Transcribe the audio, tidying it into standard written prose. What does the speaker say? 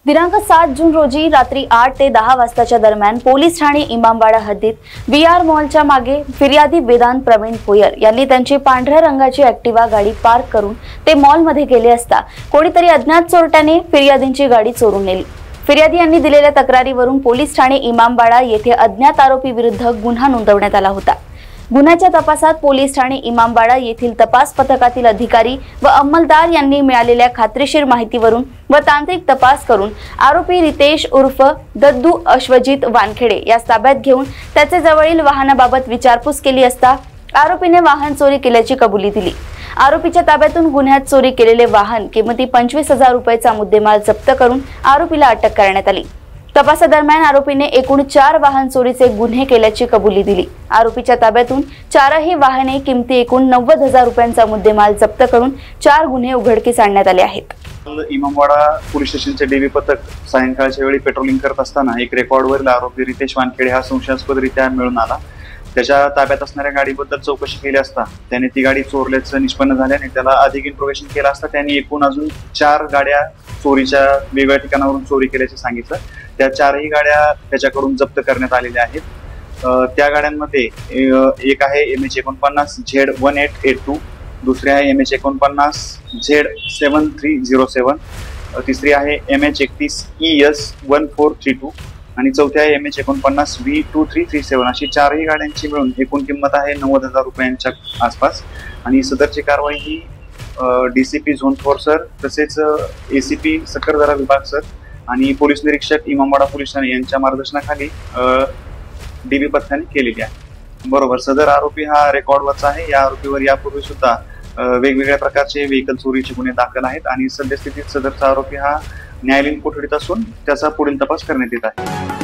दिनांक 7 जून रोजी रात्री 8 ते 10 वाजताच्या दरम्यान पोलीस ठाणे इमामबाड़ा हद्दीत VR मॉलच्या मागे फिर्यादी वेदांत प्रवीण भोयर यांनी त्यांची पांढऱ्या रंगाची ॲक्टिवा गाडी पार्क करून ते मॉलमध्ये गेले असता कोणीतरी अज्ञात चोरट्याने फिर्यादींची गाडी चोरून नेली। फिर्यादी यांनी दिलेल्या तक्रारीवरून पोलीस ठाणे इमामबाड़ा येथे अज्ञात आरोपी विरुद्ध गुन्हा नोंदवण्यात आला होता। गुन्ह्याच्या तपासात पोलीस ठाणे इमामबाड़ा येथील तपास पथकातील अधिकारी व अंमलदार यांनी मिळालेल्या खात्रीशीर माहितीवरून व तांत्रिक तपास करून आरोपी रितेश उर्फ दद्दू अश्वजित वानखेडे यास ताब्यात घेऊन त्याचे जवळील वाहनाबाबत विचारपूस केली असता आरोपीने वाहन चोरी केल्याची कबुली दिली। आरोपीच्या ताब्यातून गुन्ह्यात चोरी केलेले वाहन किमती 25,000 रुपयाचा मुद्देमाल जप्त करून आरोपीला अटक करण्यात आली। तपासादरम्यान आरोपीने एकूण 4 वाहन चोरीचे गुन्हे केल्याची कबुली दिली। आरोपीच्या ताब्यातून 4ही वाहने किमती एकूण 90,000 रुपयांचा मुद्देमाल जप्त करून 4 गुन्हे उघडकीस आणण्यात आले आहेत। इमामबाड़ा पोलीस स्टेशनचे डीबी पथक सायंकाळच्या वेळी पेट्रोलिंग करत असताना एक रेकॉर्डवरील आरोपी रितेश वानखेडे हा संशयास्पदरित्या मिळून आला। त्याच्या ताब्यात असणाऱ्या गाडीबद्दल चौकशी केली असता त्याने ती गाडी चोरल्याचं निष्पन्न झाल्याने त्याला अधिक इन्फॉर्मेशन केलं असता त्यांनी एकूण अजून 4 गाड्या चोरीच्या वेगवेगळ्या ठिकाणावरून चोरी केल्याचे सांगितलं। त्या 4ही गाड्या त्याच्याकडून जप्त करण्यात आलेल्या आहेत। त्या गाड्यांमध्ये एक आहे MH49 Z1882, दुसरी आहे MH49 Z7307, तिसरी आहे MH31 ES1432 आणि चौथी आहे MH49 V2337। अशी 4ही गाड्यांची मिळून एकूण किंमत आहे 90,000 रुपयांच्या आसपास। आणि सदरची कारवाई ही DCP झोन 4 सर तसेच ACP सकरदरा विभाग सर आणि पोलीस निरीक्षक इमामबाड़ा पोलीस ठाणे यांच्या मार्गदर्शनाखाली डीबी पथकाने केलेली आहे। बरोबर, सदर आरोपी हा रेकॉर्डवरचा आहे। या आरोपीवर यापूर्वी सुद्धा वेगवेगळ्या प्रकारचे व्हेकल चोरीचे गुन्हे दाखल आहेत आणि सद्यस्थितीत सदरचा आरोपी हा न्यायालयीन कोठडीत असून त्याचा पुढील तपास करण्यात येत आहे।